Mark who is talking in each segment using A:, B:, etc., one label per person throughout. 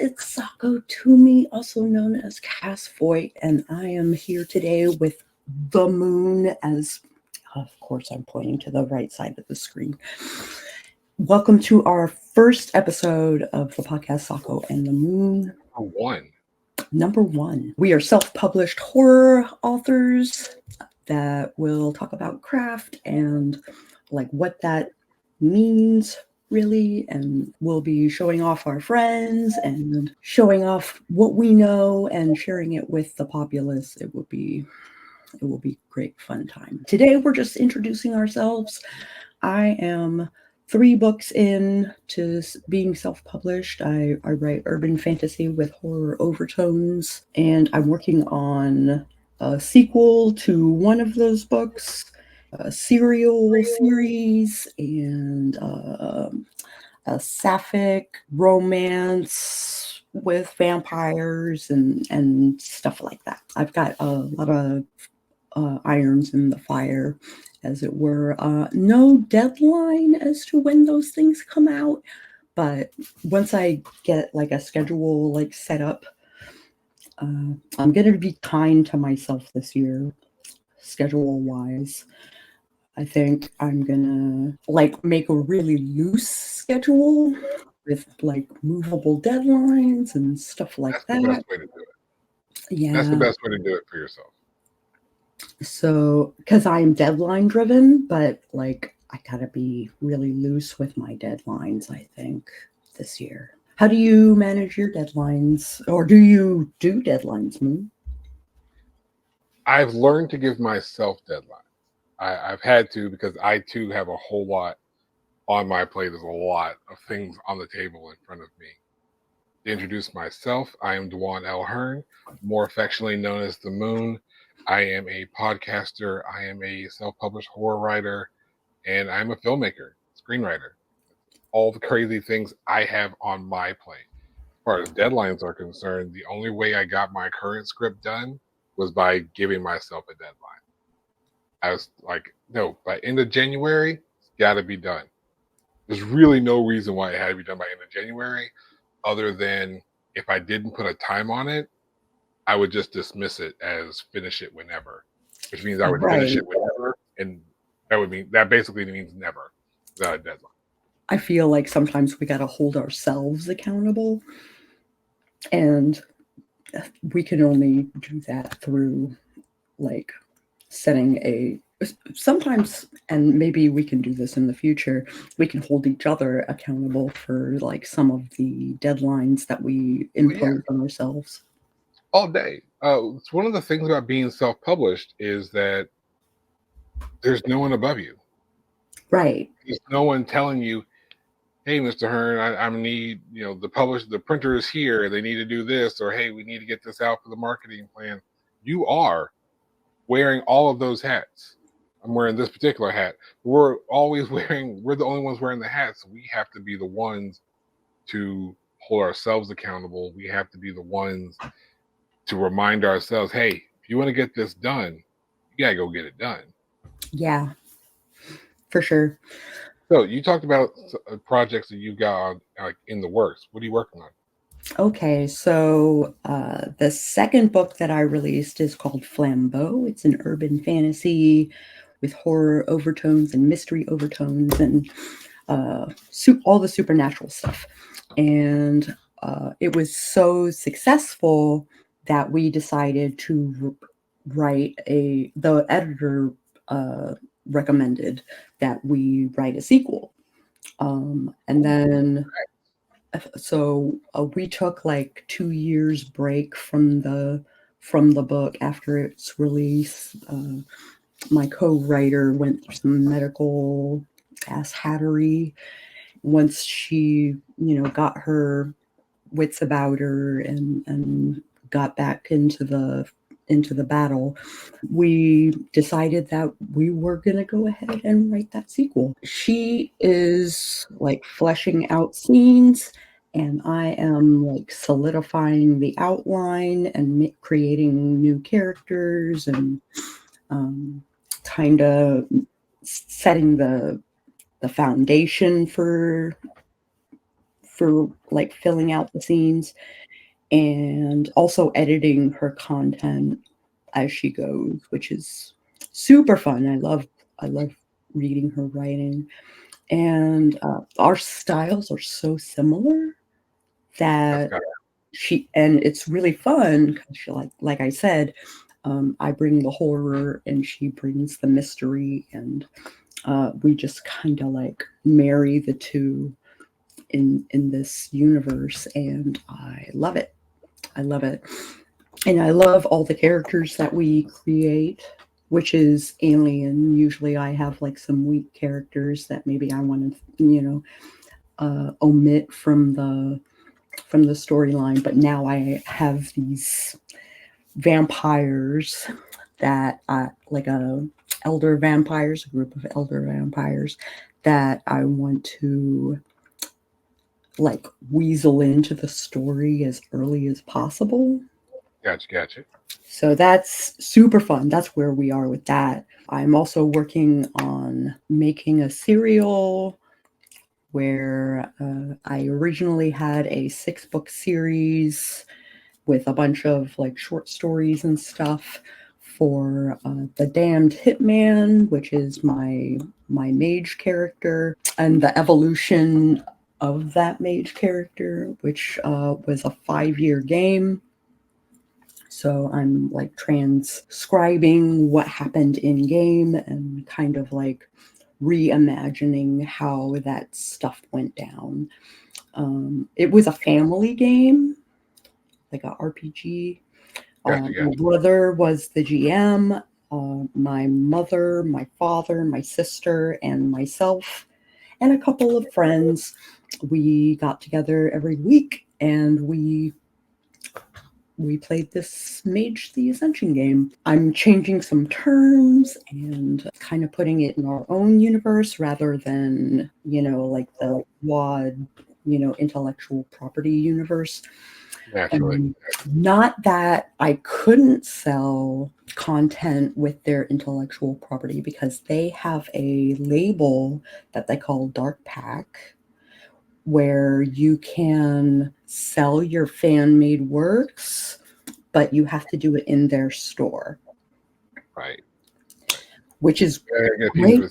A: it's Sako To Me, also known as Cass Foyt, and I am here today with the moon, as of course I'm pointing to the right side of the screen. Welcome to our first episode of the podcast Sako and the Moon. Number one. We are self-published horror authors that will talk about craft and like what that means really, and we'll be showing off our friends and showing off what we know and sharing it with the populace. It will be great fun time. Today we're just introducing ourselves. I am 3 books in to being self-published. I write urban fantasy with horror overtones, and I'm working on a sequel to one of those books, a serial series, and a sapphic romance with vampires and stuff like that. I've got a lot of irons in the fire, as it were. No deadline as to when those things come out, but once I get like a schedule like set up, I'm going to be kind to myself this year, schedule wise. I think I'm gonna like make a really loose schedule with like movable deadlines and stuff like that.
B: That's the best way to do it.
A: Yeah.
B: That's the best way to do it for yourself.
A: So, because I'm deadline driven, but like I gotta be really loose with my deadlines, I think, this year. How do you manage your deadlines? Or do you do deadlines, Moon?
B: I've learned to give myself deadlines. I've had to, because I too have a whole lot on my plate. There's a lot of things on the table in front of me. To introduce myself, I am Dwan L. Hearn, more affectionately known as The Moon. I am a podcaster, I am a self-published horror writer, and I'm a filmmaker, screenwriter. All the crazy things I have on my plate. As far as deadlines are concerned, the only way I got my current script done was by giving myself a deadline. I was like, no, by end of January, it's got to be done. There's really no reason why it had to be done by end of January, other than if I didn't put a time on it, I would just dismiss it as finish it whenever, which means I would finish it whenever, and that basically means never, the deadline.
A: I feel like sometimes we got to hold ourselves accountable, and we can only do that through like setting sometimes, and maybe we can do this in the future, we can hold each other accountable for like some of the deadlines that we impose on ourselves.
B: All day. It's one of the things about being self-published is that there's no one above you.
A: Right.
B: There's no one telling you, hey, Mr. Hearn, I need, the printer is here, they need to do this, or hey, we need to get this out for the marketing plan. You are wearing all of those hats. I'm wearing this particular hat. We're the only ones wearing the hats. We have to be the ones to hold ourselves accountable. We have to be the ones to remind ourselves, hey, if you want to get this done, you gotta go get it done.
A: Yeah, for sure.
B: So you talked about projects that you've got like in the works. What are you working on?
A: Okay, so the second book that I released is called Flambeau. It's an urban fantasy with horror overtones and mystery overtones and all the supernatural stuff. And it was so successful that we decided to write the editor recommended that we write a sequel. And then so we took like 2 years break from the book after its release. My co-writer went through some medical ass hattery. Once she, got her wits about her and got back into the battle, we decided that we were going to go ahead and write that sequel. She is like fleshing out scenes, and I am like solidifying the outline and creating new characters and kind of setting the foundation for for like filling out the scenes and also editing her content as she goes, which is super fun. I love reading her writing, and our styles are so similar
B: That's
A: that
B: got
A: and it's really fun because she, like I said, I bring the horror and she brings the mystery, and we just kind of like marry the two in this universe, and I love it. I love it. And I love all the characters that we create, which is alien. Usually I have like some weak characters that maybe I want to, omit from the storyline, but now I have these vampires that like a group of elder vampires that I want to like weasel into the story as early as possible.
B: Gotcha.
A: So that's super fun. That's where we are with that. I'm also working on making a serial where I originally had a 6-book series with a bunch of like short stories and stuff for the Damned Hitman, which is my mage character, and the evolution of that mage character, which was a 5-year game. So I'm like transcribing what happened in game and kind of like reimagining how that stuff went down. It was a family game, like a RPG.
B: Gotcha.
A: My brother was the GM. My mother, my father, my sister, and myself, and a couple of friends. We got together every week and we played this Mage the Ascension game. I'm changing some terms and kind of putting it in our own universe rather than, like the WAD, intellectual property universe.
B: Naturally.
A: Not that I couldn't sell content with their intellectual property, because they have a label that they call Dark Pack, where you can sell your fan-made works, but you have to do it in their store.
B: Right.
A: Which is great.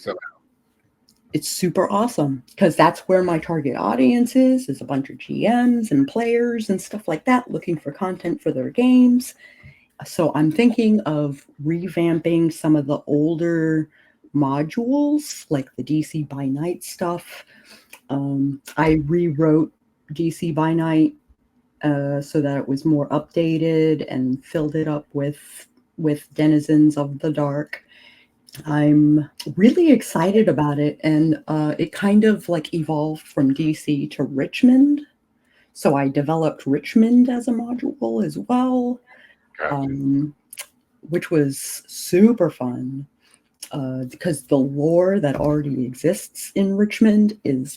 A: It's super awesome because that's where my target audience is a bunch of GMs and players and stuff like that looking for content for their games. So I'm thinking of revamping some of the older modules, like the DC by Night stuff. I rewrote DC by Night so that it was more updated and filled it up with denizens of the dark. I'm really excited about it, and it kind of like evolved from DC to Richmond. So I developed Richmond as a module as well, which was super fun because the lore that already exists in Richmond is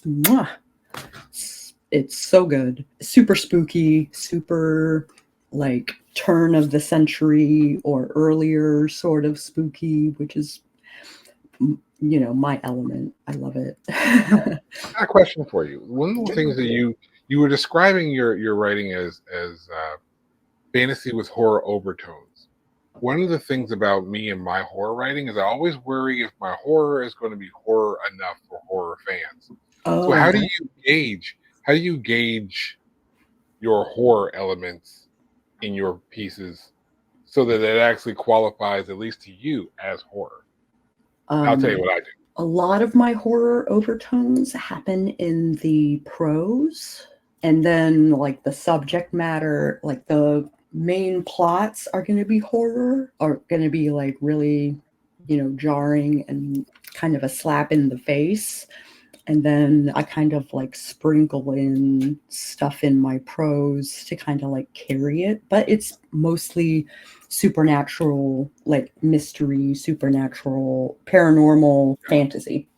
A: it's so good. Super spooky, super like turn of the century or earlier sort of spooky, which is my element. I love it.
B: I got a question for you. One of the things that you were describing your writing as fantasy with horror overtones. One of the things about me and my horror writing is I always worry if my horror is going to be horror enough for horror fans. So how do you gauge your horror elements in your pieces so that it actually qualifies, at least to you, as horror? I'll tell you what I do.
A: A lot of my horror overtones happen in the prose, and then like the subject matter, like the main plots are going to be horror, are going to be like really, jarring and kind of a slap in the face. And then I kind of like sprinkle in stuff in my prose to kind of like carry it. But it's mostly supernatural, like mystery, supernatural, paranormal fantasy.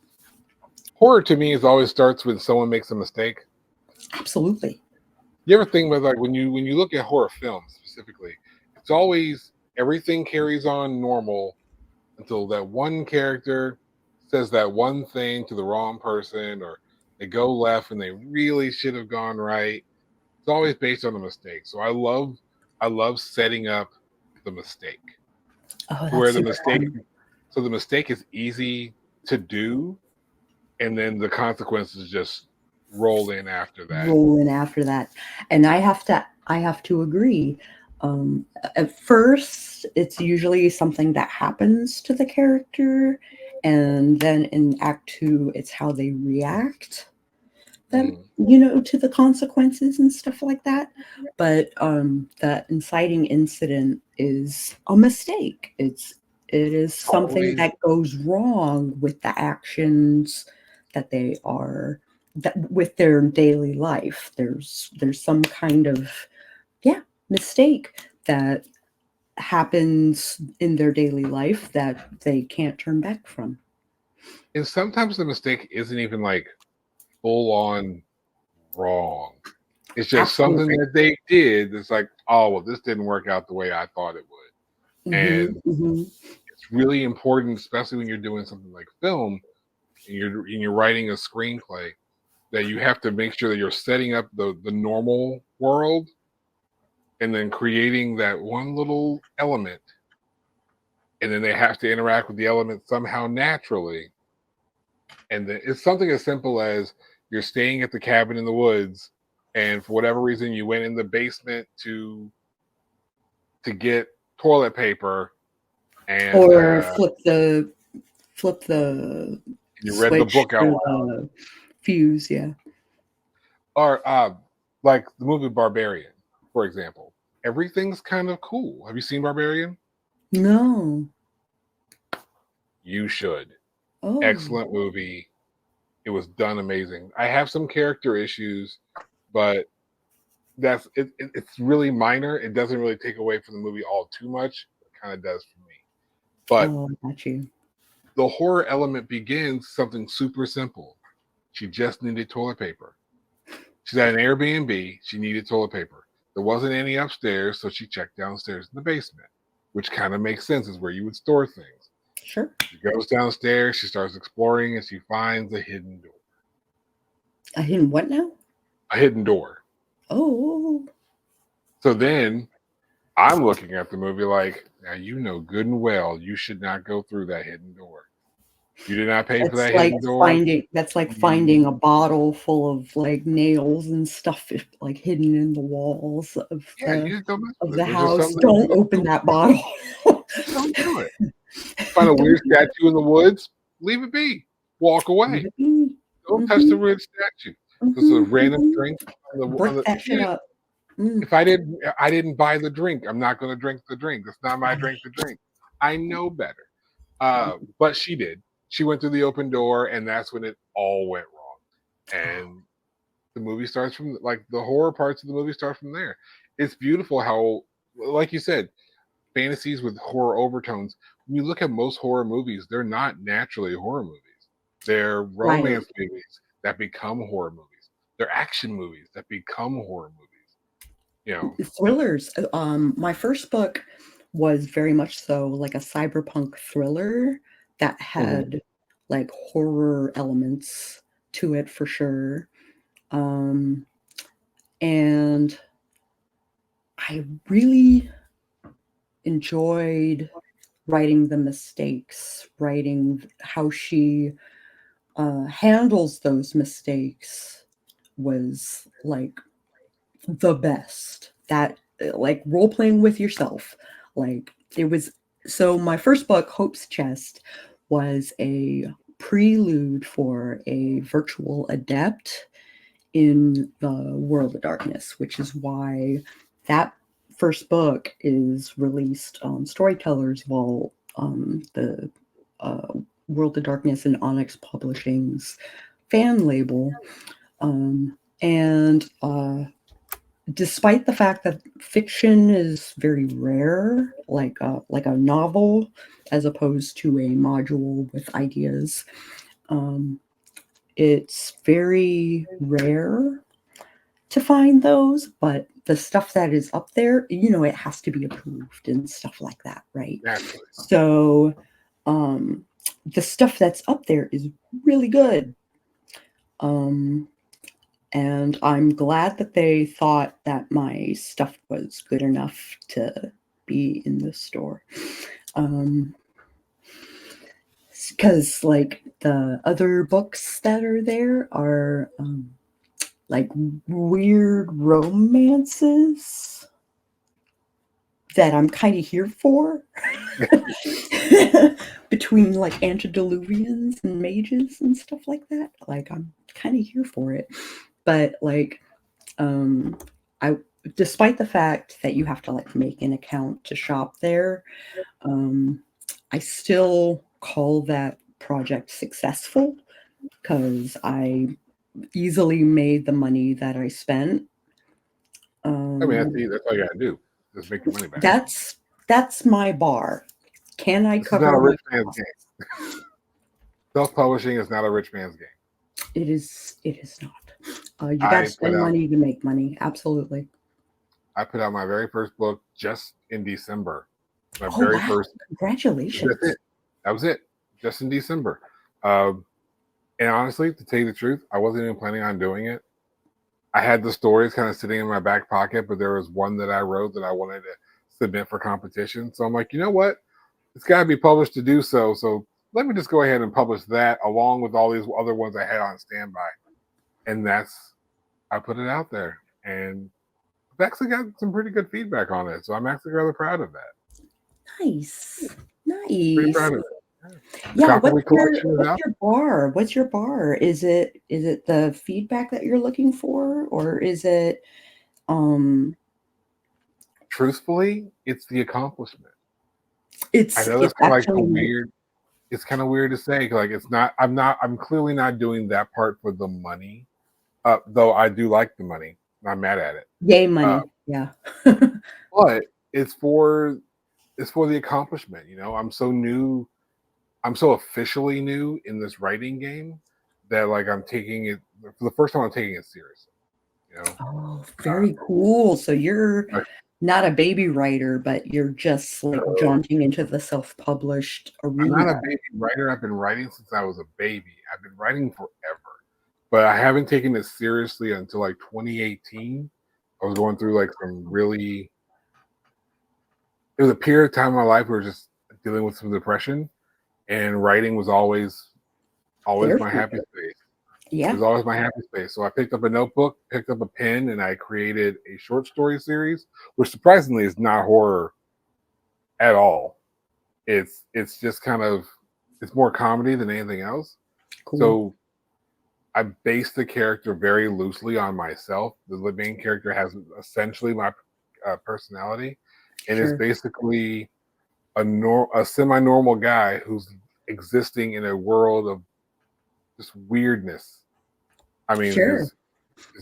B: Horror to me always starts when someone makes a mistake.
A: Absolutely.
B: You ever think about like when you look at horror films specifically, it's always everything carries on normal until that one character says that one thing to the wrong person, or They go left and they really should have gone right. It's always based on a mistake. So I love setting up the mistake.
A: Oh,
B: Where
A: that's
B: the
A: super
B: mistake
A: fun.
B: so the mistake is easy to do, and then the consequences just roll in after that.
A: Roll in after that. And I have to agree. At first, it's usually something that happens to the character, and then in Act Two, it's how they react that
B: Mhm.
A: to the consequences and stuff like that. But the inciting incident is a mistake. It is something
B: Always
A: that goes wrong with the actions that they are that with their daily life. There's some kind of mistake that happens in their daily life that they can't turn back from.
B: and sometimes the mistake isn't even like full on wrong. It's just something
A: Absolutely.
B: that they did that's like, oh well, this didn't work out the way I thought it would.
A: Hmm.
B: And
A: Hmm.
B: it's really important, especially when you're doing something like film and you're writing a screenplay, that you have to make sure that you're setting up the normal world and then creating that one little element, and then they have to interact with the element somehow naturally. And then it's something as simple as you're staying at the cabin in the woods, and for whatever reason you went in the basement to get toilet paper, and
A: Or flip the
B: you read the
A: switch
B: book out
A: for
B: loud.
A: the fuse. Yeah.
B: Or like the movie Barbarian, for example. Everything's kind of cool. Have you seen Barbarian?
A: No.
B: You should.
A: Oh.
B: Excellent movie. It was done amazing. I have some character issues, but it's really minor. It doesn't really take away from the movie all too much. It kind of does for me. But
A: Oh, got you.
B: the horror element begins something super simple. She just needed toilet paper. She's at an Airbnb. She needed toilet paper. There wasn't any upstairs, so she checked downstairs in the basement, which kind of makes sense, is where you would store things.
A: Sure.
B: She goes downstairs, she starts exploring, and she finds a hidden door.
A: A hidden what now?
B: A hidden door.
A: Oh.
B: So then I'm looking at the movie like, now you know good and well you should not go through that hidden door. You did not pay for
A: That's
B: that
A: like
B: hidden door.
A: finding a bottle full of like nails and stuff like hidden in the walls of
B: Yeah,
A: the
B: you just don't mess
A: of
B: with it.
A: the
B: There's just
A: house.
B: something
A: Don't open that bottle.
B: just don't do it. Find a
A: Don't
B: weird statue in the woods, leave it be. Walk away. Don't touch the
A: mm-hmm,
B: weird statue. This is a
A: mm-hmm,
B: random
A: mm-hmm.
B: drink on
A: Break
B: the
A: that shit up. Mm.
B: if I didn't buy the drink, I'm not going to drink the drink. It's not my drink to drink. I know better. But she did. She went through the open door, and that's when it all went wrong. And the movie starts from like the horror parts of the movie start from there. It's beautiful how, like you said, fantasies with horror overtones. When you look at most horror movies, they're not naturally horror movies. They're
A: Right.
B: romance movies that become horror movies. They're action movies that become horror movies. You know,
A: Thrillers. My first book was very much so like a cyberpunk thriller that had like horror elements to it for sure. Um, and I really enjoyed writing the mistakes, writing how she handles those mistakes was like the best. That like role playing with yourself. Like it was so my first book, Hope's Chest, was a prelude for a virtual adept in the World of Darkness, which is why that first book is released on Storyteller's Vault, the uh, World of Darkness and Onyx Publishing's fan label. And despite the fact that fiction is very rare, like a novel, as opposed to a module with ideas, it's very rare to find those. But the stuff that is up there, it has to be approved and stuff like that, right?
B: naturally.
A: So the stuff that's up there is really good. And I'm glad that they thought that my stuff was good enough to be in the store. Because like the other books that are there are like weird romances that I'm kind of here for. Between like antediluvians and mages and stuff like that. Like I'm kind of here for it. But like I despite the fact that you have to like make an account to shop there, I still call that project successful because I easily made the money that I spent.
B: I mean, that's all you gotta do. Just make your money back.
A: That's my bar. Can I
B: This is
A: cover
B: not a
A: my
B: rich man's
A: costs?
B: game. Self-publishing is not a rich man's game.
A: It is not. You got to spend money to make money. Absolutely.
B: I put out my very first book just in December. My first.
A: Congratulations.
B: That was it. Just in December. And honestly, to tell you the truth, I wasn't even planning on doing it. I had the stories kind of sitting in my back pocket, but there was one that I wrote that I wanted to submit for competition. So I'm like, you know what? It's got to be published to do so. So let me just go ahead and publish that along with all these other ones I had on standby. And I put it out there. And I've actually got some pretty good feedback on it. So I'm actually rather proud of that.
A: Nice.
B: Pretty proud of it.
A: Yeah, what's your bar? What's your bar? Is it the feedback that you're looking for, or is it
B: truthfully, it's the accomplishment.
A: I
B: know that's kind of like weird. It's kind of weird to say. Like I'm clearly not doing that part for the money. Though I do like the money. I'm mad at it.
A: Yay money. Yeah.
B: But it's for the accomplishment, you know. I'm so new. I'm so officially new in this writing game that like I'm taking it for the first time. I'm taking it seriously. You know.
A: Oh, very cool. So you're not a baby writer, but you're just like jaunting into the self-published arena.
B: I'm not a baby writer. I've been writing since I was a baby. I've been writing forever, but I haven't taken it seriously until like 2018. I was going through like some really. It was a period of time in my life where I was just dealing with some depression, and writing was always my happy space.
A: Yeah.
B: It was always my happy space. So I picked up a notebook, picked up a pen, and I created a short story series, which surprisingly is not horror at all. It's just kind of, it's more comedy than anything else. Cool. So I based the character very loosely on myself. The main character has essentially my personality, and it's basically a semi-normal guy who's existing in a world of just weirdness. I mean, his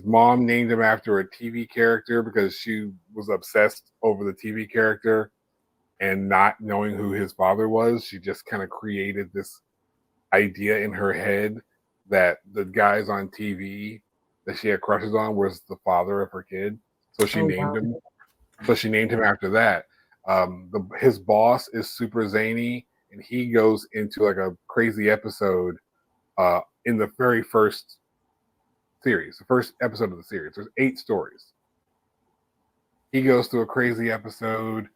B: mom named him after a TV character because she was obsessed over the TV character and not knowing who his father was. She just kind of created this idea in her head that the guys on TV that she had crushes on was the father of her kid. So she named him. So she named him after that. His boss is super zany, and he goes into like a crazy episode in the very first series, the first episode of the series. There's 8 stories. He goes through a crazy episode.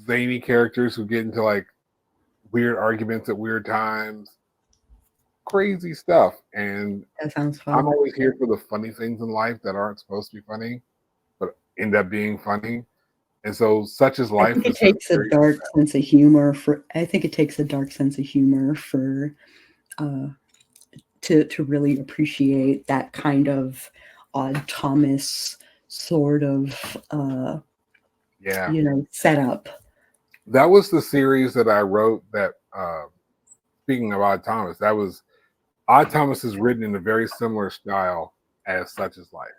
B: Zany characters who get into like weird arguments at weird times. Crazy stuff. And
A: that sounds fun.
B: I'm always here for the funny things in life that aren't supposed to be funny, but end up being funny. And so such is life.
A: I think it takes a dark sense of humor to really appreciate that kind of odd Thomas sort of setup.
B: That was the series that I wrote that speaking of Odd Thomas, that was Odd Thomas is written in a very similar style as Such is Life.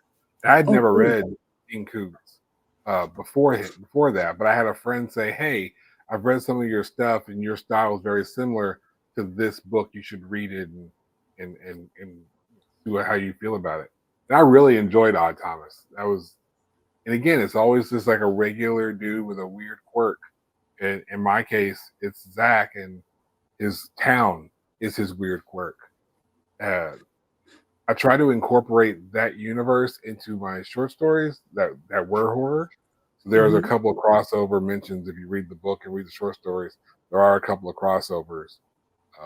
B: I'd never read King Coots before that, but I had a friend say, "Hey, I've read some of your stuff, and your style is very similar to this book. You should read it and see how you feel about it." And I really enjoyed Odd Thomas. And again, it's always just like a regular dude with a weird quirk. And in my case, it's Zach, and his town is his weird quirk. I try to incorporate that universe into my short stories that were horror. So there's a couple of crossover mentions. If you read the book and read the short stories, there are a couple of crossovers,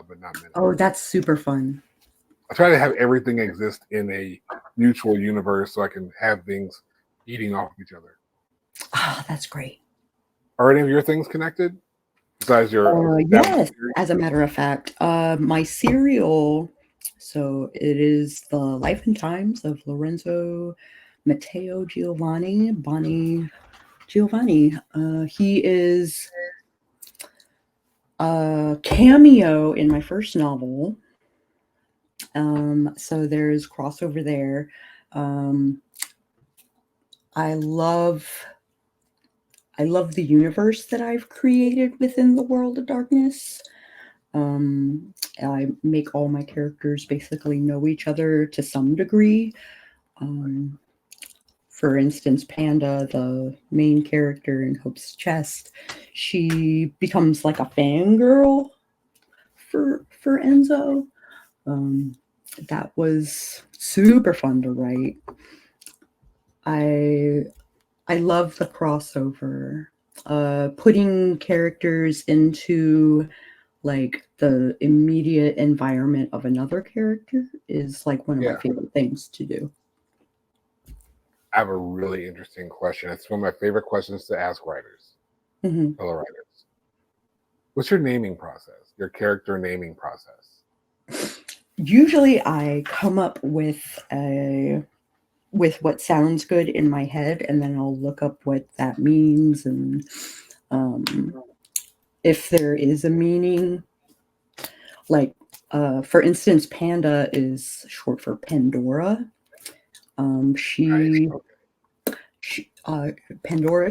B: but not many.
A: Oh, that's super fun.
B: I try to have everything exist in a mutual universe so I can have things eating off of each other.
A: Ah, that's great.
B: Are any of your things connected? Besides your
A: yes, as a matter of fact, my serial. So it is the Life and Times of Lorenzo Matteo Giovanni, Bonnie Giovanni. He is a cameo in my first novel. So there's crossover there. I love the universe that I've created within the World of Darkness. I make all my characters basically know each other to some degree. For instance, Panda, the main character in Hope's Chest, she becomes like a fangirl for Enzo. That was super fun to write. I love the crossover. Putting characters into like the immediate environment of another character is like one of my favorite things to do.
B: I have a really interesting question. It's one of my favorite questions to ask writers, fellow writers. What's your naming process? Your character naming process?
A: Usually, I come up with what sounds good in my head, and then I'll look up what that means, and if there is a meaning. Like, for instance, Panda is short for Pandora. Pandora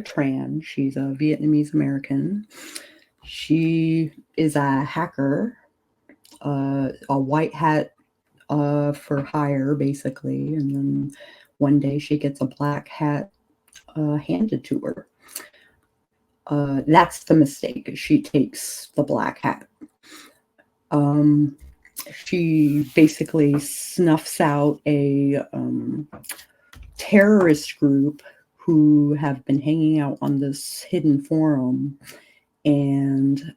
A: Tran. She's a Vietnamese American. She is a hacker, a white hat for hire, basically. And then one day she gets a black hat handed to her. That's the mistake. She takes the black hat. She basically snuffs out a terrorist group who have been hanging out on this hidden forum, and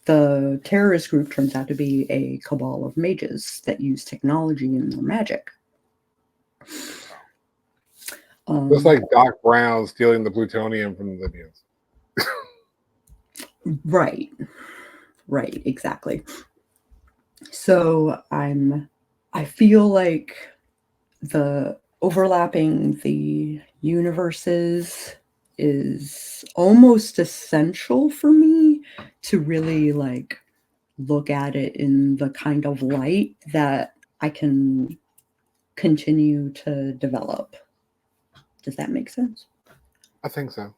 A: the terrorist group turns out to be a cabal of mages that use technology in their magic.
B: Just like Doc Brown stealing the plutonium from the Libyans.
A: Right, exactly. So I feel like the overlapping the universes is almost essential for me to really like look at it in the kind of light that I can continue to develop. Does that make sense?
B: I think so.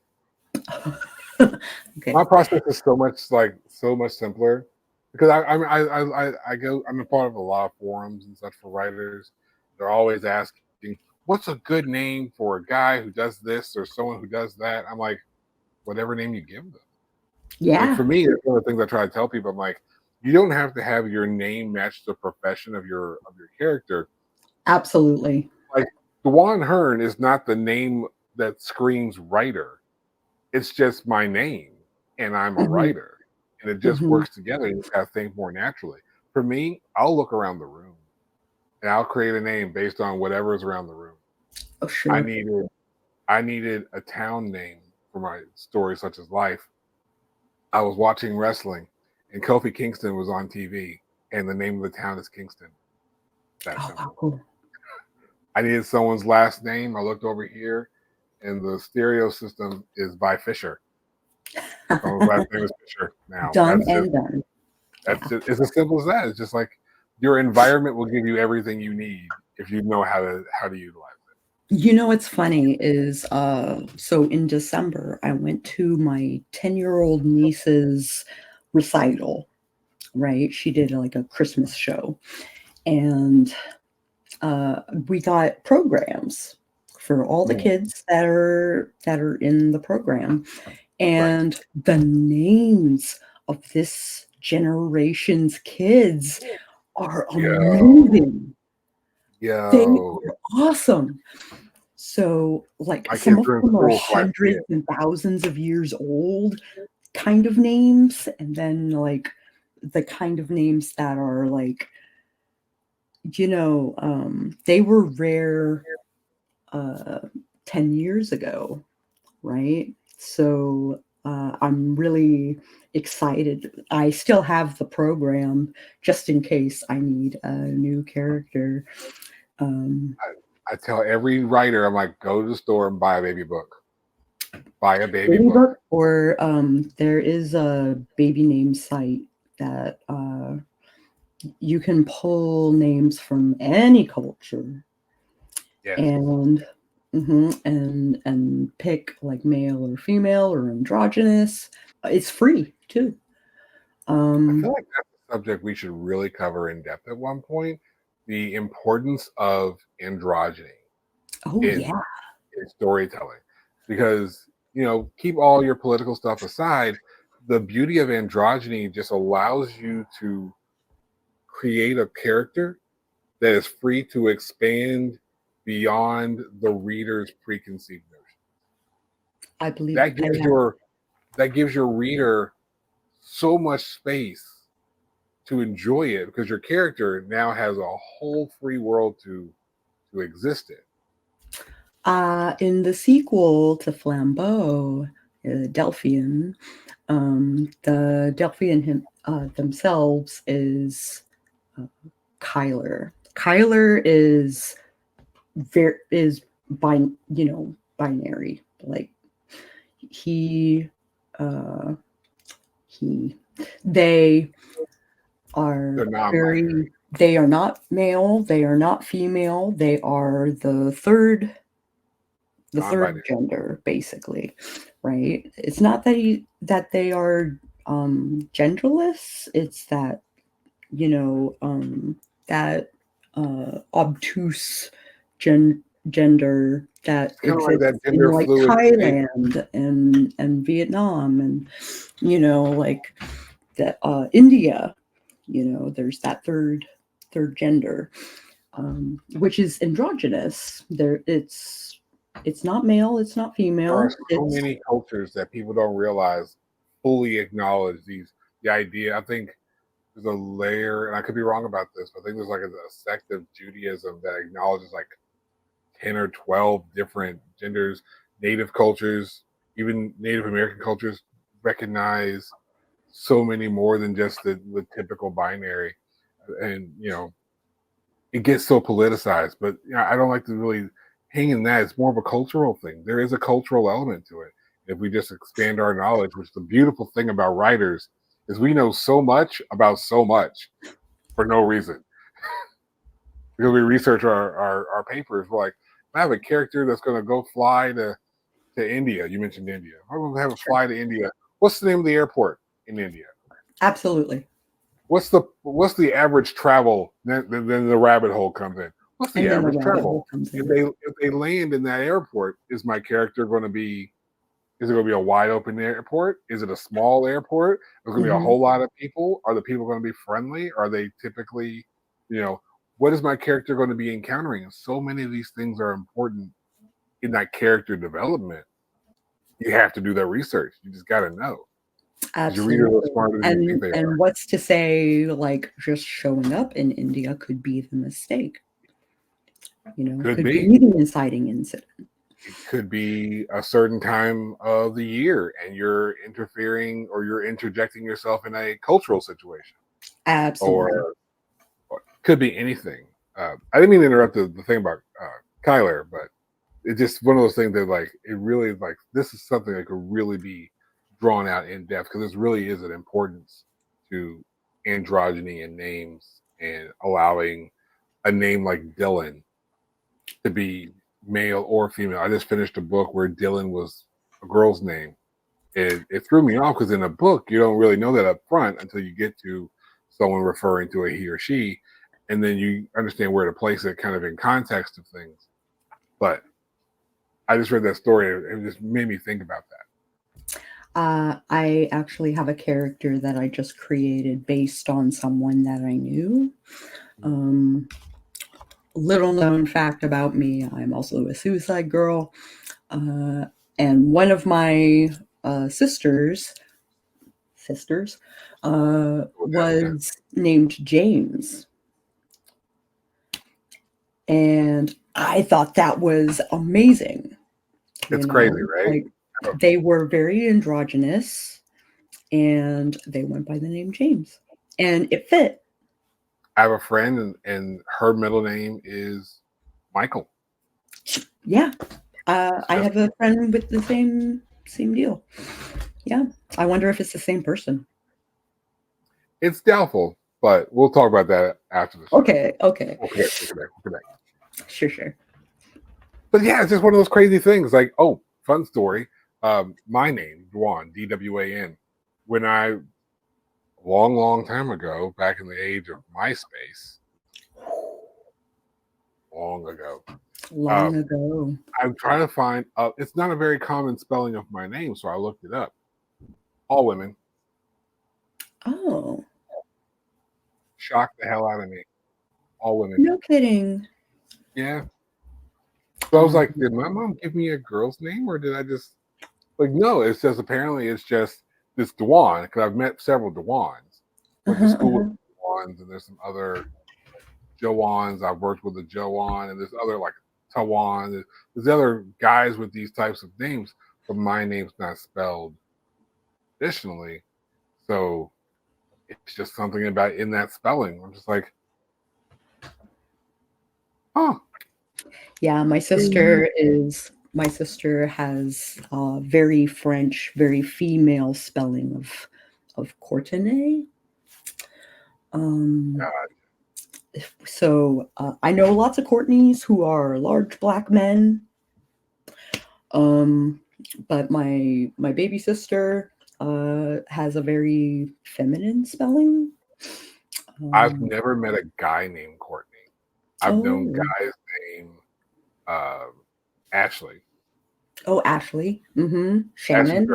A: Okay.
B: My process is so much simpler because I'm a part of a lot of forums and such for writers. They're always asking, what's a good name for a guy who does this or someone who does that? I'm like, whatever name you give them.
A: Yeah.
B: Like for me, it's one of the things I try to tell people. I'm like, you don't have to have your name match the profession of your character.
A: Absolutely.
B: Like Dewan Hearn is not the name that screams writer. It's just my name, and I'm a writer, and it just works together. You just gotta think more naturally. For me, I'll look around the room, and I'll create a name based on whatever is around the room.
A: Oh, sure.
B: I needed a town name for my story, such as Life. I was watching wrestling, and Kofi Kingston was on TV, and the name of the town is Kingston. That's simple.
A: Cool.
B: I needed someone's last name. I looked over here, and the stereo system is by Fisher. Someone's last name is Fisher. Now
A: done.
B: That's just, it's as simple as that. It's just like your environment will give you everything you need if you know how to utilize it.
A: You know what's funny is so in December I went to my 10-year-old niece's recital, right? She did like a Christmas show, and we got programs for all the kids that are in the program, and the names of this generation's kids are amazing. They
B: Yo,
A: are awesome. So, like,
B: my
A: some
B: kids
A: of
B: are in
A: them are
B: school, so I see
A: hundreds
B: it.
A: and thousands of years old kind of names, and then like the kind of names that are like, they were rare uh 10 years ago, right? So I'm really excited. I still have the program just in case I need a new character. Um,
B: I tell every writer, I'm like, go to the store and buy a baby book. Buy a baby
A: Baby
B: book.
A: book, or there is a baby name site that you can pull names from any culture
B: Yes.
A: and and pick like male or female or androgynous. It's free too.
B: I
A: Um,
B: feel like that's a subject we should really cover in depth at one point. The importance of androgyny
A: oh
B: in,
A: yeah,
B: in storytelling. Because, keep all your political stuff aside, the beauty of androgyny just allows you to create a character that is free to expand beyond the reader's preconceived notion.
A: I believe
B: That
A: I
B: gives
A: have.
B: your reader so much space to enjoy it because your character now has a whole free world to exist in.
A: In the sequel to Flambeau, Delphian, the themselves is Kyler. Kyler is binary. Like he, uh, he, they are
B: They're non-binary,
A: very. They are not male. They are not female. They are the third
B: non-binary.
A: gender, basically, right? It's not that they are genderless. It's that that obtuse gender that
B: It's kind of like
A: exists
B: that
A: in
B: gender
A: like
B: fluid space.
A: Thailand and Vietnam and like that India. There's that third gender, which is androgynous. It's not male, it's not
B: There are
A: female.
B: so
A: It's
B: many cultures that people don't realize fully acknowledge the idea. I think there's a layer, and I could be wrong about this, but I think there's like a sect of Judaism that acknowledges like 10 or 12 different genders. Native cultures, even Native American cultures, recognize so many more than just the typical binary. And, it gets so politicized, but I don't like to really hang in that. It's more of a cultural thing. There is a cultural element to it. If we just expand our knowledge, which the beautiful thing about writers is we know so much about so much for no reason. Because we research our papers, we're like, I have a character that's going to go fly to India. You mentioned India. I'm going to have a
A: sure.
B: fly to India. What's the name of the airport in India?
A: Absolutely.
B: What's the average travel? Then the rabbit hole comes in. What's the
A: And then the
B: average
A: rabbit
B: travel?
A: hole comes
B: If
A: in.
B: they land in that airport, is my character going to be? Is it going to be a wide open airport? Is it a small airport? Is going to be a whole lot of people? Are the people going to be friendly? Are they typically, what is my character going to be encountering? And so many of these things are important in that character development. You have to do that research. You just got to know. Because your readers are
A: Absolutely.
B: smarter than you think they are.
A: And what's to say like just showing up in India could be the mistake?
B: Could
A: Could
B: be.
A: be the inciting incident.
B: It could be a certain time of the year and you're interfering or you're interjecting yourself in a cultural situation,
A: Absolutely.
B: or could be anything. I didn't mean to interrupt the thing about Kyler, but it's just one of those things that like it really like this is something that could really be drawn out in depth because this really is an importance to androgyny and names and allowing a name like Dylan to be male or female. I just finished a book where Dylan was a girl's name. It threw me off because in a book you don't really know that up front until you get to someone referring to a he or she, and then you understand where to place it kind of in context of things. But I just read that story and it just made me think about that.
A: I actually have a character that I just created based on someone that I knew. little known fact about me, I'm also a suicide girl. And one of my sisters was named James. And I thought that was amazing.
B: It's crazy, right?
A: Like, they were very androgynous and they went by the name James. And it fit.
B: I have a friend and her middle name is Michael.
A: Yeah. I have a friend with the same deal. Yeah. I wonder if it's the same person.
B: It's doubtful, but we'll talk about that after the show.
A: Okay.
B: We'll connect.
A: Sure.
B: But yeah, it's just one of those crazy things. Like, oh, fun story. My name, Dwan, D-W-A-N. When I, long time ago, back in the age of MySpace, long ago. I'm trying to find, it's not a very common spelling of my name, so I looked it up. All women.
A: Oh.
B: Shocked the hell out of me. All women.
A: No kidding.
B: Yeah. So I was like, did my mom give me a girl's name, or did I just, like, no, it's just, apparently it's just this Dwan, because I've met several Dwans. Went to school with Dwans, and there's some other Joans. I've worked with a Joan, and there's other, like, Tawan. There's other guys with these types of names, but my name's not spelled traditionally. So it's just something about in that spelling. I'm just like, oh.
A: Yeah, my sister has very French, very female spelling of Courtenay. So I know lots of Courtneys who are large black men. But my baby sister has a very feminine spelling.
B: I've never met a guy named Courtney. I've known guys named Ashley.
A: Oh, Ashley. Mm-hmm. Shannon.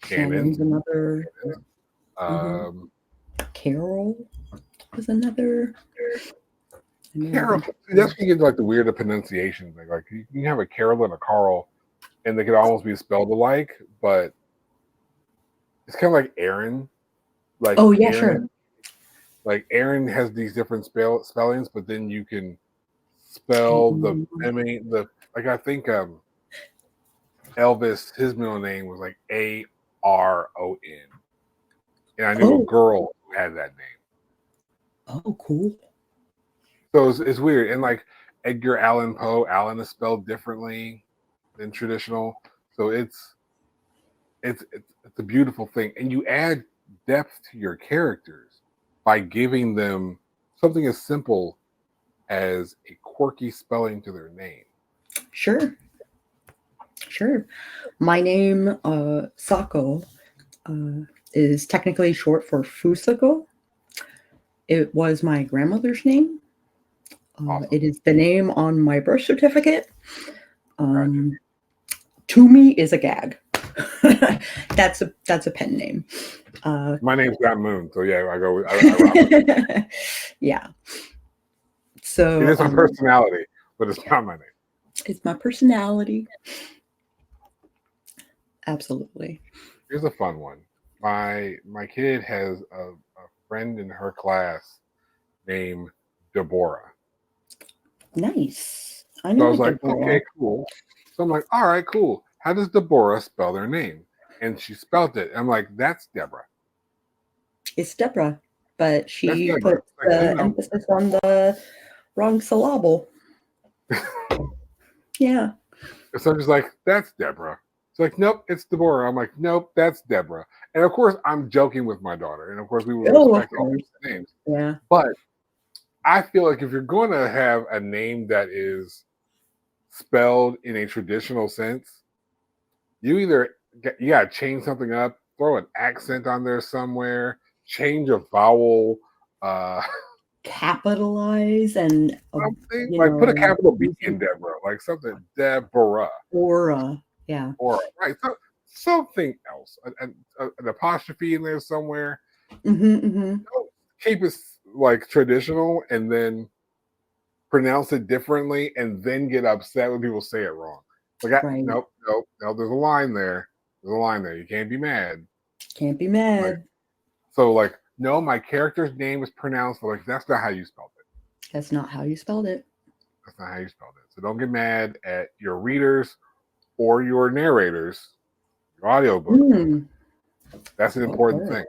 A: Shannon's another. Carol was another.
B: Carol. That's when you get like the weird pronunciation thing. Like you can have a Carol and a Carl, and they could almost be spelled alike, but it's kind of like Aaron. Like
A: Aaron,
B: sure. Like Aaron has these different spellings, but then you can spell I think Elvis, his middle name was like Aron, and I knew a girl who had that name.
A: Oh, cool.
B: So it's weird, and like Edgar Allan Poe, Allen is spelled differently than traditional. So it's a beautiful thing, and you add depth to your characters by giving them something as simple as a quirky spelling to their name.
A: Sure. My name, Sako, is technically short for Fusako. It was my grandmother's name. Awesome. It is the name on my birth certificate. To me is a gag. That's a pen name.
B: My name's not Moon, so yeah, I go. I
A: yeah. So
B: it is my personality, but it's not my name.
A: It's my personality. Absolutely.
B: Here's a fun one. My kid has a friend in her class named Deborah.
A: Nice.
B: So I was like, okay, cool. So I'm like, all right, cool. How does Deborah spell their name? And she spelled it. I'm like, that's Deborah.
A: It's Deborah, but she put the emphasis on the wrong syllable. Yeah.
B: So I'm just like, that's Deborah. It's like, nope, it's Deborah. I'm like, nope, that's Deborah. And of course, I'm joking with my daughter. And of course, we would respect all these names.
A: Yeah.
B: But I feel like if you're going to have a name that is spelled in a traditional sense, you got to change something up, throw an accent on there somewhere, change a vowel,
A: capitalize and
B: put a capital B in Deborah, like something Deborah.
A: Aura, yeah.
B: Aura, right. So, something else, an apostrophe in there somewhere.
A: Mm-hmm.
B: Keep it like traditional and then pronounce it differently and then get upset when people say it wrong. Like,
A: Right.
B: nope. There's a line there. There's a line there. You can't be mad.
A: Can't be mad.
B: Like, so, like, no, my character's name is pronounced, but like that's not how you spelled it.
A: That's not how you spelled it.
B: That's not how you spelled it. So don't get mad at your readers or your narrators, your audiobook. That's an important thing.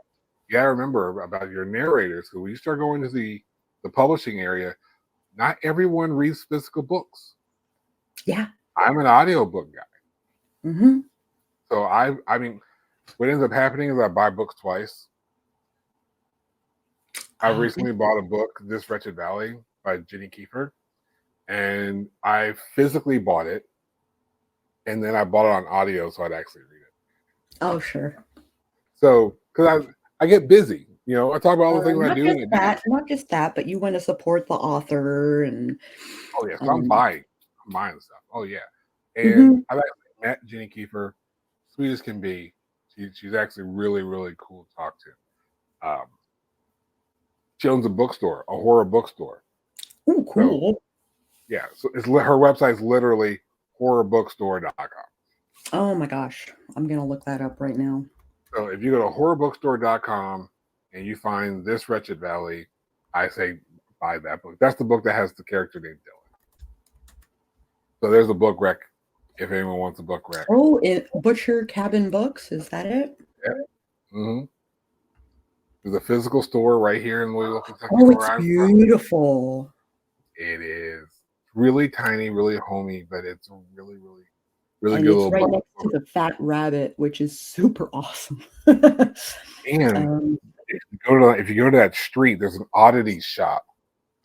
B: You gotta remember about your narrators. So when you start going to the publishing area, not everyone reads physical books.
A: Yeah.
B: I'm an audiobook guy.
A: Mm-hmm.
B: So I mean, what ends up happening is I buy books twice. I recently bought a book, This Wretched Valley by Jenny Kiefer, and I physically bought it, and then I bought it on audio so I'd actually read it.
A: Oh, sure.
B: So, because I get busy, you know, I talk about all the things I do.
A: Not just that, but you want to support the author and.
B: Oh yeah, so I'm buying stuff. Oh yeah, and I've actually met Jenny Kiefer, sweet as can be. She's actually really, really cool to talk to. She owns a bookstore, a horror bookstore.
A: Oh, cool.
B: So, yeah, so her website's literally horrorbookstore.com.
A: Oh my gosh, I'm gonna look that up right now.
B: So if you go to horrorbookstore.com and you find This Wretched Valley, I say buy that book. That's the book that has the character named Dylan. So there's a book rec if anyone wants a book rec.
A: Oh, Butcher Cabin Books, is that it?
B: Yeah. Mm-hmm. There's a physical store right here in Louisville, Kentucky.
A: Oh, it's beautiful.
B: It is really tiny, really homey, but it's a really, really, really
A: and
B: good
A: it's
B: little
A: right
B: book
A: next
B: store.
A: to the Fat Rabbit, which is super awesome.
B: And if you go to that street, there's an oddity shop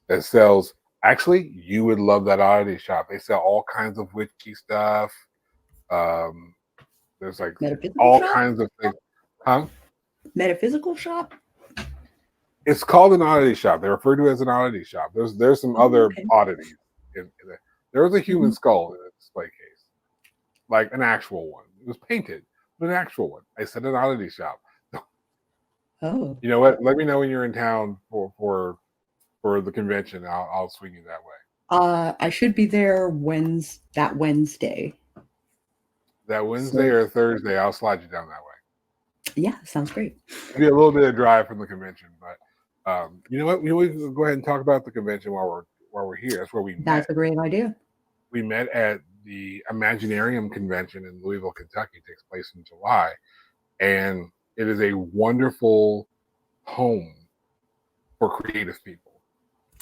B: that sells. Actually, you would love that oddity shop. They sell all kinds of witchy stuff. There's like all kinds of things. Huh?
A: Metaphysical shop?
B: It's called an oddity shop. They refer to it as an oddity shop. There's some other oddities. In there. There was a human skull in a display case, like an actual one. It was painted, but an actual one. I said an oddity shop.
A: Oh.
B: You know what? Let me know when you're in town for the convention. I'll swing you that way.
A: I should be there that Wednesday.
B: That Wednesday or Thursday, I'll slide you down that way.
A: Yeah, sounds great.
B: It'll be a little bit of drive from the convention, but you know what? We can go ahead and talk about the convention while we're here. That's where we met.
A: That's a great idea.
B: We met at the Imaginarium convention in Louisville, Kentucky. It takes place in July, and it is a wonderful home for creative people.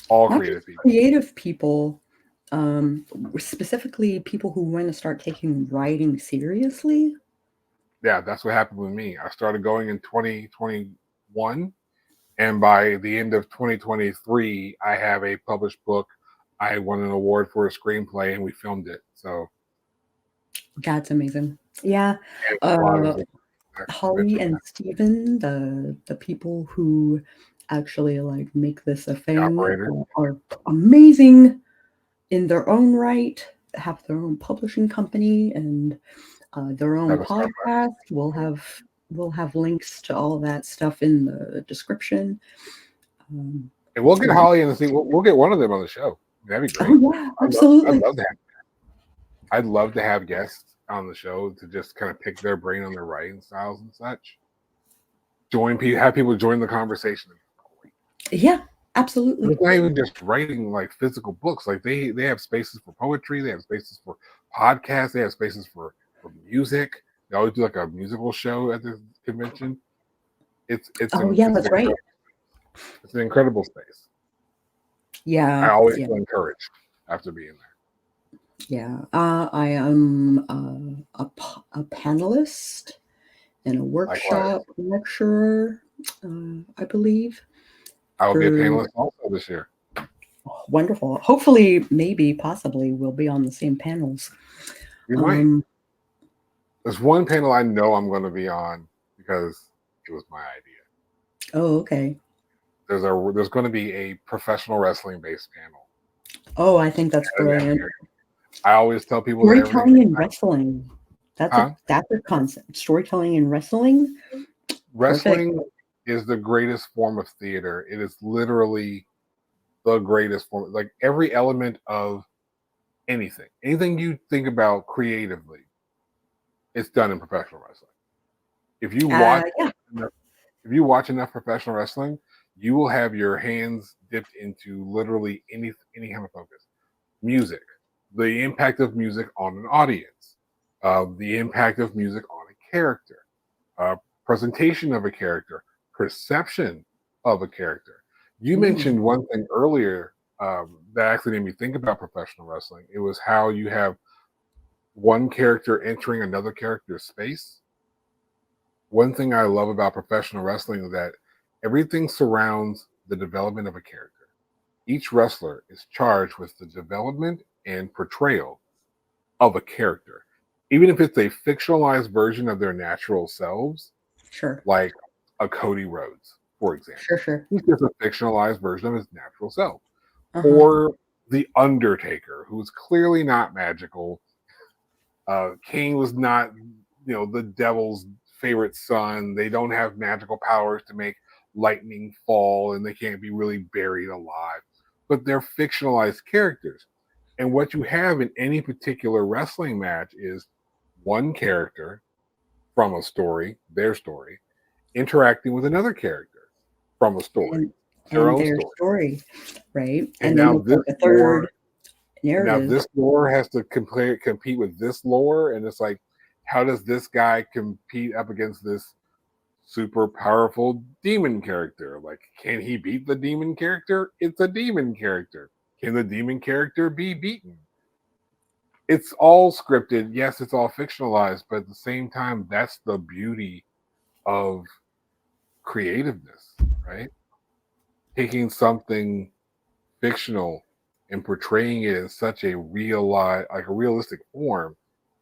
A: Creative people, specifically people who want to start taking writing seriously.
B: Yeah, that's what happened with me. I started going in 2021, and by the end of 2023, I have a published book. I won an award for a screenplay, and we filmed it. So
A: that's amazing. Yeah, Holly and Steven, the people who actually like make this a thing, are amazing in their own right. Have their own publishing company and their own podcast. We'll have links to all that stuff in the description.
B: And we'll get Holly and we'll get one of them on the show. That'd be great.
A: Oh yeah, absolutely.
B: I'd love to have guests on the show to just kind of pick their brain on their writing styles and such. Have people join the conversation.
A: Yeah, absolutely.
B: It's not even just writing like physical books. Like they have spaces for poetry. They have spaces for podcasts. They have spaces for music. They always do like a musical show at the convention. That's right. It's an incredible space.
A: Yeah,
B: I always feel encouraged after being there.
A: Yeah, I am a panelist and a workshop lecturer, I believe.
B: I will be a panelist also this year.
A: Wonderful. Hopefully, possibly, we'll be on the same panels.
B: We might. There's one panel I know I'm going to be on because it was my idea.
A: Oh, okay.
B: There's going to be a professional wrestling based panel.
A: Oh, I think that's brilliant.
B: I always tell people
A: storytelling in wrestling. That's a concept. Storytelling in wrestling.
B: Wrestling is the greatest form of theater. It is literally the greatest form. Like every element of anything you think about creatively, it's done in professional wrestling. If you watch
A: Yeah.
B: if you watch enough professional wrestling, you will have your hands dipped into literally any kind of focus. Music, the impact of music on an audience, the impact of music on a character, presentation of a character, perception of a character. You mentioned one thing earlier that actually made me think about professional wrestling. It was how you have one character entering another character's space. One thing I love about professional wrestling is that everything surrounds the development of a character. Each wrestler is charged with the development and portrayal of a character, even if it's a fictionalized version of their natural selves,
A: Sure.
B: like a Cody Rhodes, for example.
A: Sure.
B: He's just a fictionalized version of his natural self. Or The Undertaker, who's clearly not magical. Kane was not, the devil's favorite son. They don't have magical powers to make lightning fall, and they can't be really buried alive. But they're fictionalized characters. And what you have in any particular wrestling match is one character from a story, their story, interacting with another character from a story, their own
A: their
B: story.
A: Right?
B: And
A: then
B: now
A: there's like a third narrative.
B: Now this lore has to compete with this lore, and it's like, how does this guy compete up against this super powerful demon character? Like, can he beat the demon character? It's a demon character. Can the demon character be beaten? It's all scripted. Yes, it's all fictionalized, but at the same time, that's the beauty of creativeness, right? Taking something fictional and portraying it in such a realistic form,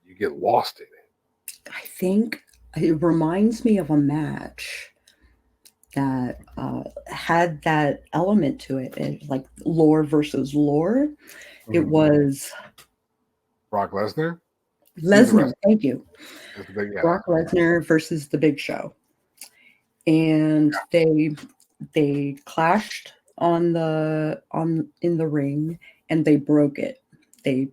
B: you get lost in it.
A: I think it reminds me of a match that had that element to it. It's like lore versus lore. It was
B: Brock Lesnar.
A: Thank you. Brock Lesnar versus The Big Show, and they clashed in the ring, and they broke it. They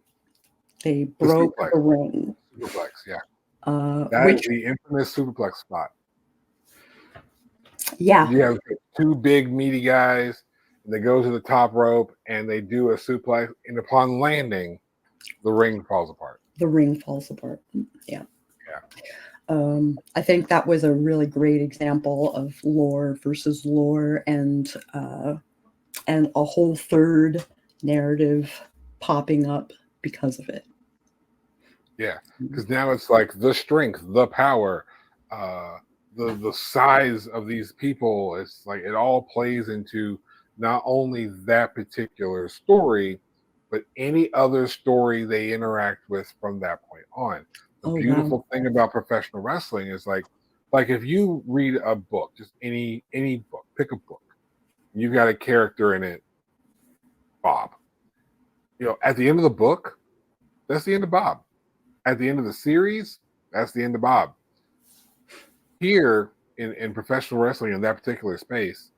A: broke the ring.
B: Superplex, yeah. That is the infamous superplex spot.
A: Yeah.
B: You have two big meaty guys, and they go to the top rope and they do a suplex, and upon landing, the ring falls apart.
A: Yeah. I think that was a really great example of lore versus lore, and a whole third narrative popping up because of it.
B: Yeah, because now it's like the strength, the power, the size of these people. It's like it all plays into not only that particular story, but any other story they interact with from that point on. The beautiful thing about professional wrestling is like if you read a book, just any book, pick a book, you've got a character in it, Bob. At the end of the book, that's the end of Bob. At the end of the series, that's the end of Bob. Here in professional wrestling, in that particular space,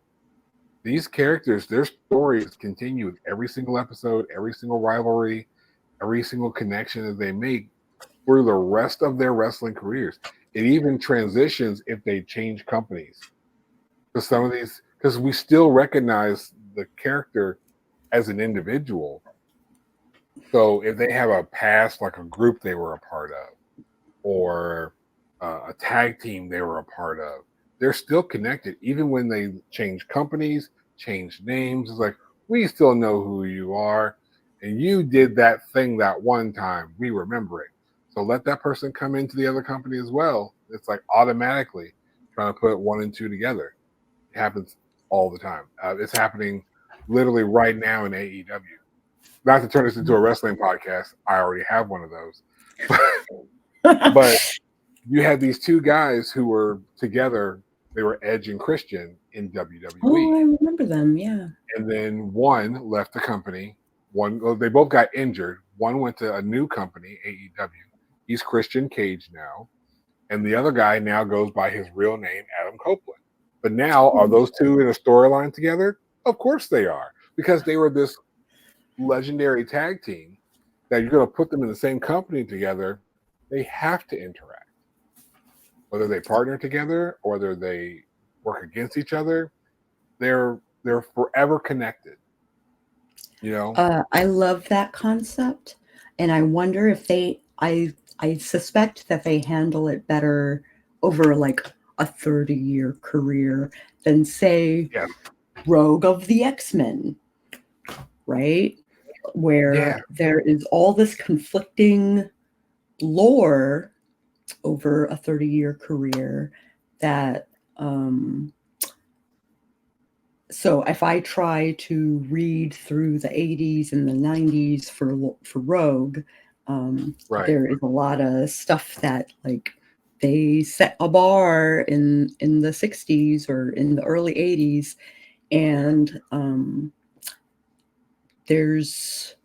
B: these characters, their stories continue with every single episode, every single rivalry, every single connection that they make through the rest of their wrestling careers. It even transitions if they change companies. Because we still recognize the character as an individual. So if they have a past, like a group they were a part of, or a tag team they were a part of, they're still connected. Even when they change companies, change names, it's like, we still know who you are. And you did that thing that one time. We remember it. So let that person come into the other company as well. It's like automatically trying to put one and two together. It happens all the time. It's happening literally right now in AEW. Not to turn this into a wrestling podcast, I already have one of those. But you had these two guys who were together. They were Edge and Christian in WWE.
A: Oh, I remember them, yeah.
B: And then one left the company. They both got injured. One went to a new company, AEW. He's Christian Cage now. And the other guy now goes by his real name, Adam Copeland. But now, are those two in a storyline together? Of course they are. because they were this legendary tag team that you're going to put them in the same company together. They have to interact, whether they partner together or whether they work against each other. They're forever connected. You know?
A: I love that concept, and I wonder if I suspect that they handle it better over like a 30-year career than say
B: Yeah.
A: Rogue of the X-Men, right? Where
B: Yeah.
A: there is all this conflicting lore over a 30-year career that so if I try to read through the 80s and the 90s for Rogue,
B: Right.
A: there is a lot of stuff that like they set a bar in the 60s or in the early 80s, and there's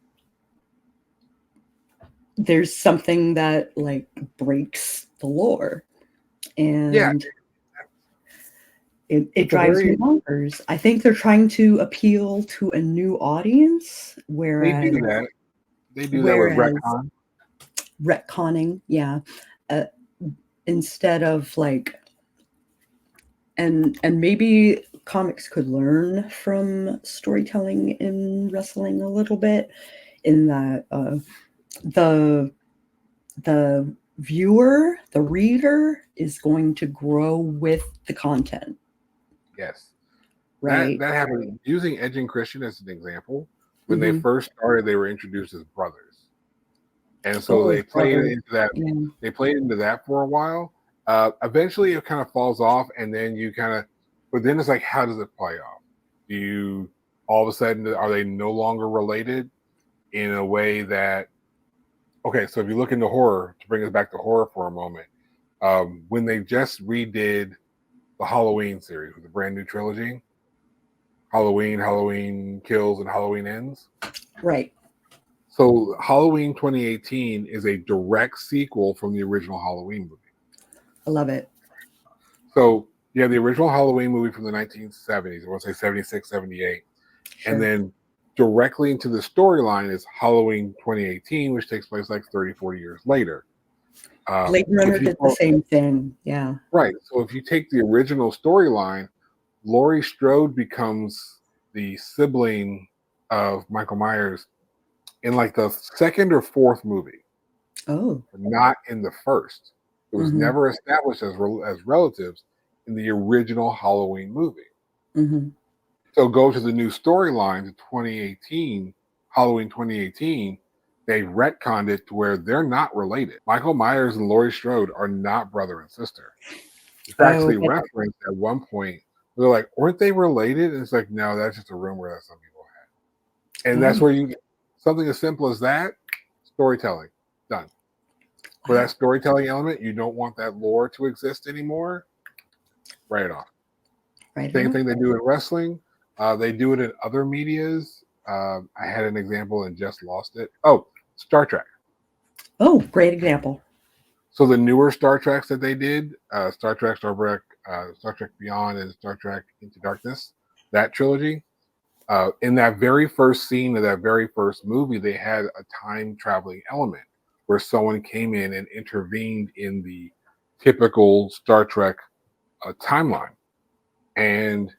A: something that like breaks the lore,
B: Yeah.
A: and it
B: It's a
A: drives me
B: very
A: bonkers. I think they're trying to appeal to a new audience,
B: they do
A: whereas
B: that. They do that with
A: whereas
B: retcon.
A: retconning, yeah, uh, instead of like, and maybe comics could learn from storytelling in wrestling a little bit, in that the viewer, the reader, is going to grow with the content.
B: Yes.
A: Right.
B: That happened using Edge and Christian as an example. When they
A: Mm-hmm.
B: first started, they were introduced as brothers. And so
A: Oh,
B: they played
A: brother.
B: into that.
A: Yeah.
B: They played into that for a while. Eventually, it kind of falls off, and then you kind of. But then it's like, how does it play off? Do you all of a sudden are they no longer related in a way that? Okay, so if you look into horror, to bring us back to horror for a moment, when they just redid the Halloween series with the brand new trilogy, Halloween Kills, and Halloween Ends.
A: Right.
B: So Halloween 2018 is a direct sequel from the original Halloween movie.
A: I love it.
B: So you have the original Halloween movie from the 1970s, I want to say 76, 78.
A: Sure.
B: And then directly into the storyline is Halloween 2018, which takes place like 30, 40 years later.
A: Blade Runner did the same thing. Yeah.
B: Right. So if you take the original storyline, Laurie Strode becomes the sibling of Michael Myers in like the second or fourth movie,
A: Oh.
B: but not in the first. It was
A: Mm-hmm.
B: never established as relatives in the original Halloween movie.
A: Mm-hmm.
B: So go to the new storyline to 2018, Halloween 2018. They retconned it to where they're not related. Michael Myers and Laurie Strode are not brother and sister. It's actually referenced at one point. They're like, weren't they related? And it's like, no, that's just a rumor that some people had. And that's where you get something as simple as that, storytelling, done. For that storytelling element, you don't want that lore to exist anymore, write it off. Same thing they do in wrestling. They do it in other medias. I had an example and just lost it. Oh, Star Trek.
A: Oh, great example.
B: So the newer Star Treks that they did, Star Trek Beyond, and Star Trek Into Darkness, that trilogy, in that very first scene of that very first movie, they had a time traveling element where someone came in and intervened in the typical Star Trek timeline. And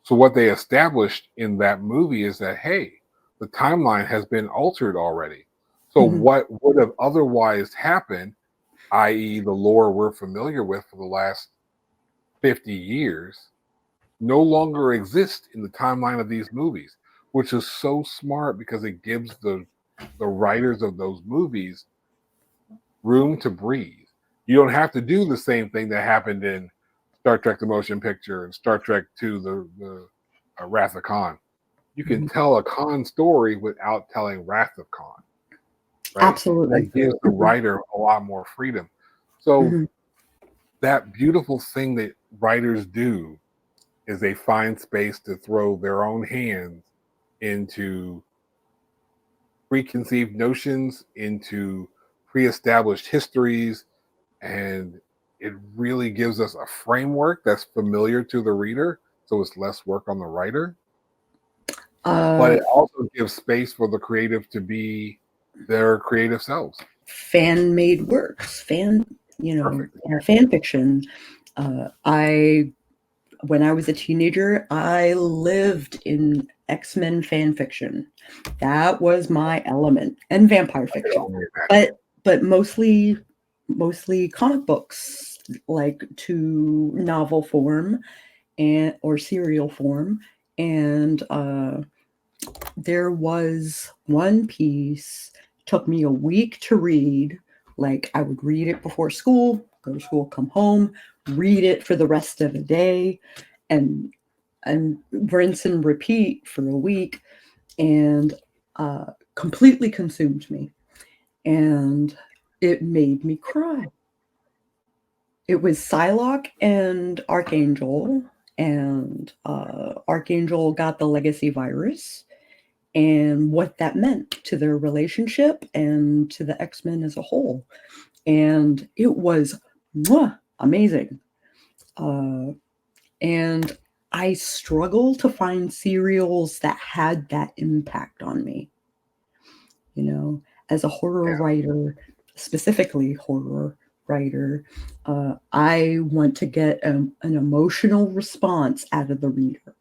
B: so what they established in that movie is that, hey, the timeline has been altered already. So what would have otherwise happened, i.e. the lore we're familiar with for the last 50 years, no longer exists in the timeline of these movies, which is so smart because it gives the writers of those movies room to breathe. You don't have to do the same thing that happened in Star Trek: The Motion Picture and Star Trek II: The Wrath of Khan. You can tell a Khan story without telling Wrath of Khan. Right?
A: Absolutely.
B: That gives the writer a lot more freedom. So that beautiful thing that writers do is they find space to throw their own hands into preconceived notions, into pre-established histories, and it really gives us a framework that's familiar to the reader, so it's less work on the writer. but it also gives space for the creative to be their creative selves.
A: Fan-made works,
B: Perfect.
A: fan fiction. When I was a teenager, I lived in X-Men fan fiction. That was my element, and vampire fiction, but mostly comic books, like to novel form or serial form. And there was one piece, took me a week to read. Like, I would read it before school, go to school, come home, read it for the rest of the day, and rinse and repeat for a week, and completely consumed me. And it made me cry. It was Psylocke and Archangel, and Archangel got the legacy virus, and what that meant to their relationship and to the X-Men as a whole. And it was amazing. And I struggle to find serials that had that impact on me. As a horror writer, specifically horror writer, I want to get an emotional response out of the reader.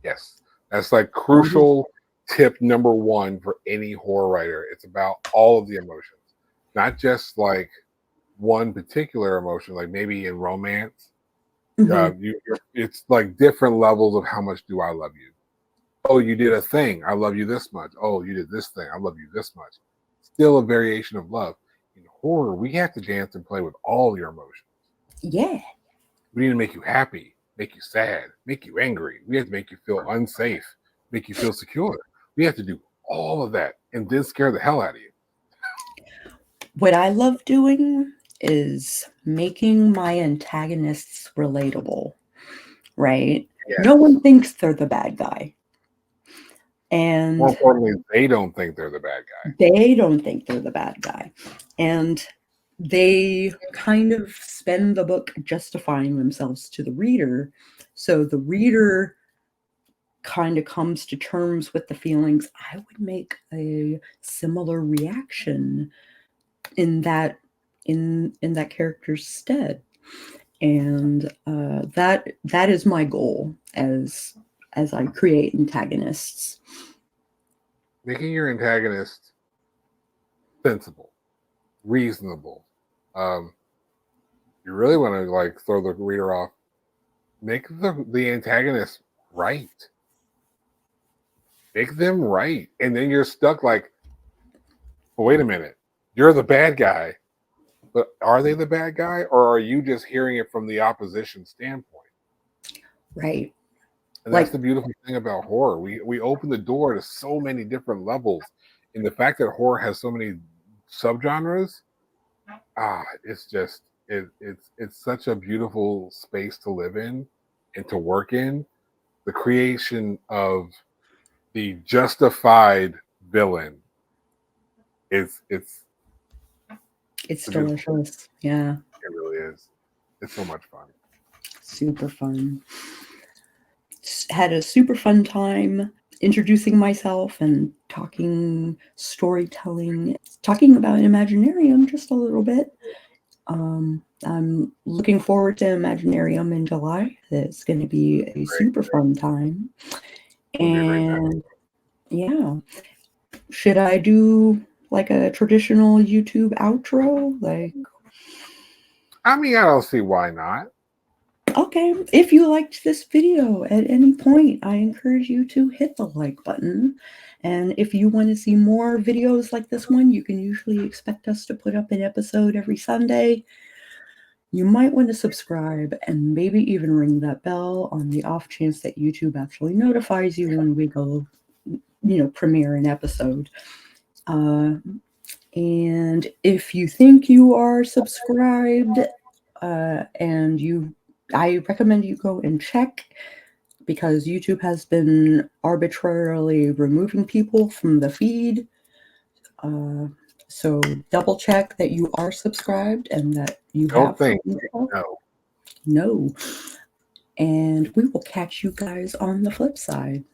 B: Yes, that's like crucial tip number one for any horror writer. It's about all of the emotions, not just like one particular emotion. Like maybe in romance, it's like different levels of how much do I love you. Oh, you did a thing, I love you this much. Oh, you did this thing, I love you this much. Still a variation of love. In horror, we have to dance and play with all your emotions.
A: Yeah.
B: We need to make you happy, make you sad, make you angry. We have to make you feel unsafe, make you feel secure. We have to do all of that and then scare the hell out of you.
A: What I love doing is making my antagonists relatable, right?
B: Yes.
A: No one thinks they're the bad guy. And
B: more importantly, they don't think they're the bad guy.
A: They don't think they're the bad guy. And they kind of spend the book justifying themselves to the reader. So the reader kind of comes to terms with the feelings. I would make a similar reaction in that character's stead. And that is my goal as I create antagonists.
B: Making your antagonist sensible, reasonable. You really want to like throw the reader off. Make the antagonist right. Make them right, and then you're stuck like, well, wait a minute, you're the bad guy, but are they the bad guy, or are you just hearing it from the opposition standpoint?
A: Right.
B: And that's the beautiful thing about horror. We open the door to so many different levels, and the fact that horror has so many subgenres, it's just it's such a beautiful space to live in and to work in. The creation of the justified villain it's
A: delicious. Yeah,
B: it really is. It's so much fun.
A: Super fun. Had a super fun time introducing myself and talking storytelling, talking about Imaginarium just a little bit. I'm looking forward to Imaginarium in July. It's going to be a super fun time. And yeah, should I do like a traditional YouTube outro? Like,
B: I mean, I don't see why not.
A: Okay, if you liked this video at any point, I encourage you to hit the like button. And if you want to see more videos like this one, you can usually expect us to put up an episode every Sunday. You might want to subscribe and maybe even ring that bell on the off chance that YouTube actually notifies you when we go, premiere an episode. And if you think you are subscribed and I recommend you go and check, because YouTube has been arbitrarily removing people from the feed. So double check that you are subscribed and that you have. No. And we will catch you guys on the flip side.